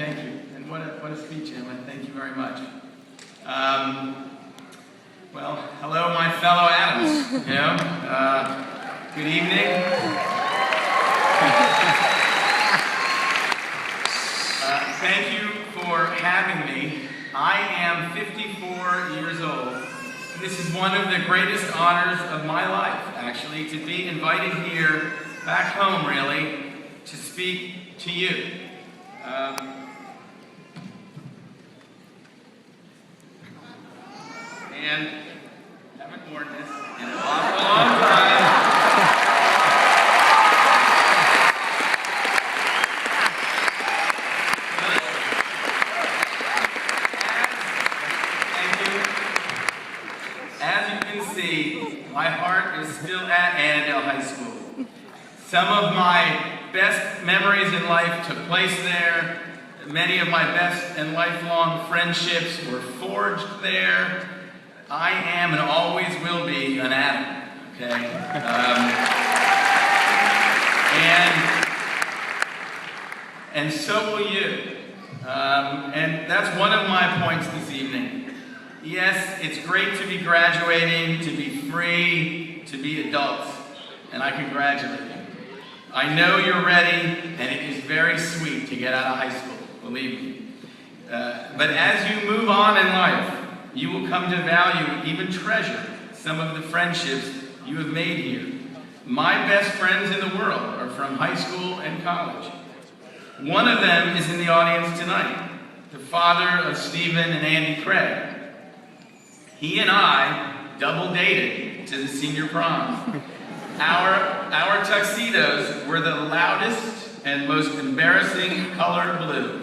thank you. And what a speech, Emma. Thank you very much. Well, hello, my fellow Adams. Good evening. Thank you for having me. I am 54 years old. This is one of the greatest honors of my life, actually, to be invited here, back home, really, to speak to you. And I haven't worn this in an awful long time. As you can see, my heart is still at Annandale High School. Some of my best memories in life took place there. Many of my best and lifelong friendships were forged there. I am and always will be an Adam, okay? And so will you. And that's one of my points this evening. Yes, it's great to be graduating, to be free, to be adults, and I congratulate you. I know you're ready, and it is very sweet to get out of high school, believe me. But as you move on in life, you will come to value, even treasure, some of the friendships you have made here. My best friends in the world are from high school and college. One of them is in the audience tonight, the father of Stephen and Andy Craig. He and I double dated to the senior prom. Our tuxedos were the loudest and most embarrassing color blue.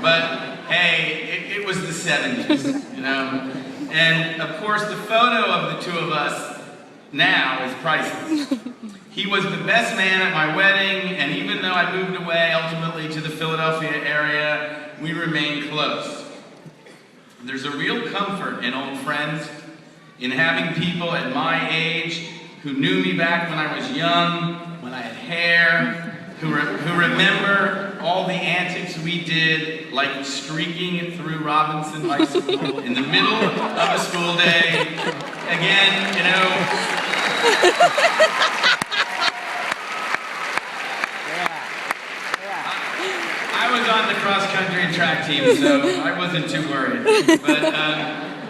But hey, it was the 70s, you know? And of course, the photo of the two of us now is priceless. He was the best man at my wedding, and even though I moved away ultimately to the Philadelphia area, we remained close. There's a real comfort in old friends, in having people at my age who knew me back when I was young, when I had hair, who remember all the antics we did, like streaking through Robinson High School in the middle of a school day. Again, you know. I was on the cross-country and track team, so I wasn't too worried. But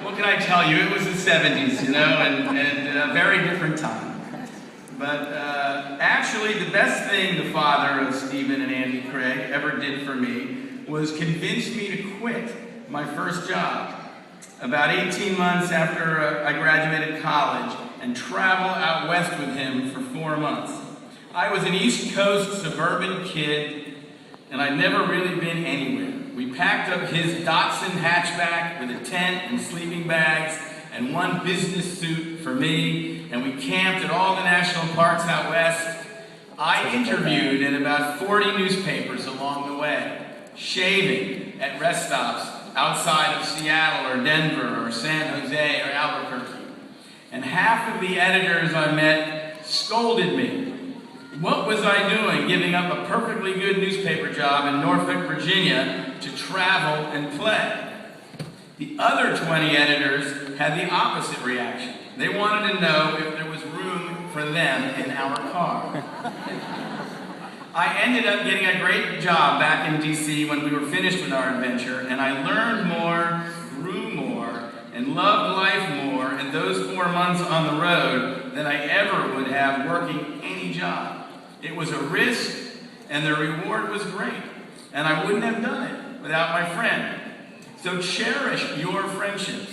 what can I tell you? It was the 70s, you know, and a very different time. But actually, the best thing the father of Stephen and Andy Craig ever did for me was convince me to quit my first job about 18 months after I graduated college and travel out west with him for 4 months. I was an East Coast suburban kid, and I'd never really been anywhere. We packed up his Datsun hatchback with a tent and sleeping bags and one business suit for me, and we camped at all the national parks out west. I interviewed in about 40 newspapers along the way, shaving at rest stops outside of Seattle or Denver or San Jose or Albuquerque. And half of the editors I met scolded me. What was I doing giving up a perfectly good newspaper job in Norfolk, Virginia to travel and play? The other 20 editors had the opposite reaction. They wanted to know if there was room for them in our car. I ended up getting a great job back in DC when we were finished with our adventure, and I learned more, grew more, and loved life more in those 4 months on the road than I ever would have working any job. It was a risk, and the reward was great, and I wouldn't have done it without my friend. So cherish your friendships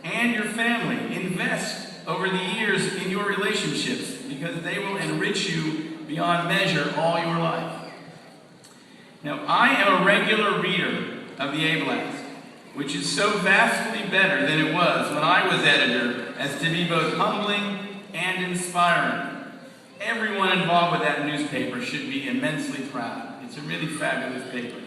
and your family. Invest over the years in your relationships because they will enrich you beyond measure all your life. Now, I am a regular reader of the A-Blast, which is so vastly better than it was when I was editor as to be both humbling and inspiring. Everyone involved with that newspaper should be immensely proud. It's a really fabulous paper.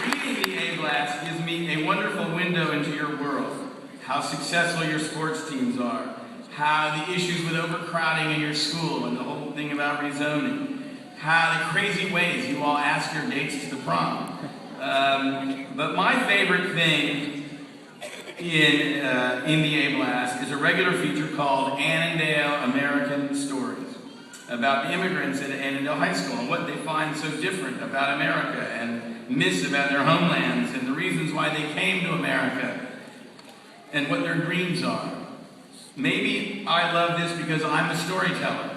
Reading the A-Blast gives me a wonderful window into your world, how successful your sports teams are, how the issues with overcrowding in your school and the whole whole thing about rezoning, how the crazy ways you all ask your dates to the prom. But my favorite thing in the A-Blast is a regular feature called Annandale American Stories, about the immigrants at Annandale High School and what they find so different about America and miss about their homelands and the reasons why they came to America and what their dreams are. Maybe I love this because I'm a storyteller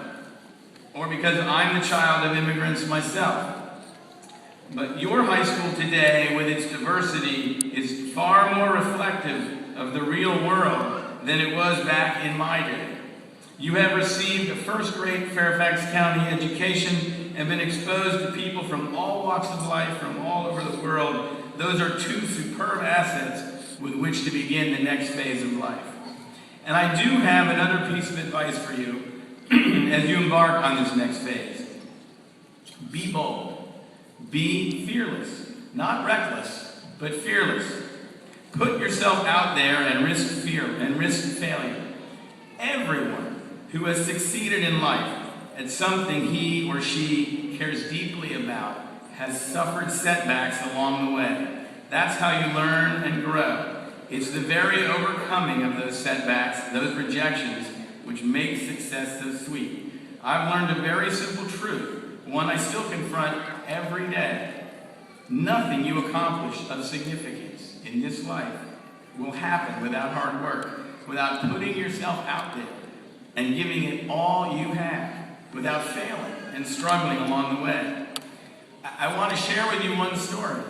or because I'm the child of immigrants myself. But your high school today, with its diversity, is far more reflective of the real world than it was back in my day. You have received a first-rate Fairfax County education and been exposed to people from all walks of life, from all over the world. Those are two superb assets with which to begin the next phase of life. And I do have another piece of advice for you as you embark on this next phase. Be bold. Be fearless. Not reckless, but fearless. Put yourself out there and risk fear and risk failure. Everyone who has succeeded in life at something he or she cares deeply about has suffered setbacks along the way. That's how you learn and grow. It's the very overcoming of those setbacks, those rejections, which makes success so sweet. I've learned a very simple truth, one I still confront every day. Nothing you accomplish of significance in this life will happen without hard work, without putting yourself out there and giving it all you have, without failing and struggling along the way. I want to share with you one story.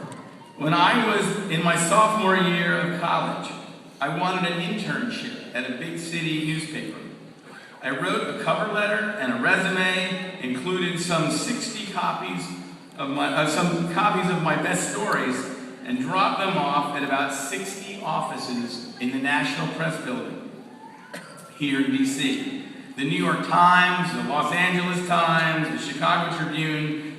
When I was in my sophomore year of college, I wanted an internship at a big city newspaper. I wrote a cover letter and a resume, included some 60 copies of my best stories, and dropped them off at about 60 offices in the National Press Building here in DC. The New York Times, the Los Angeles Times, the Chicago Tribune,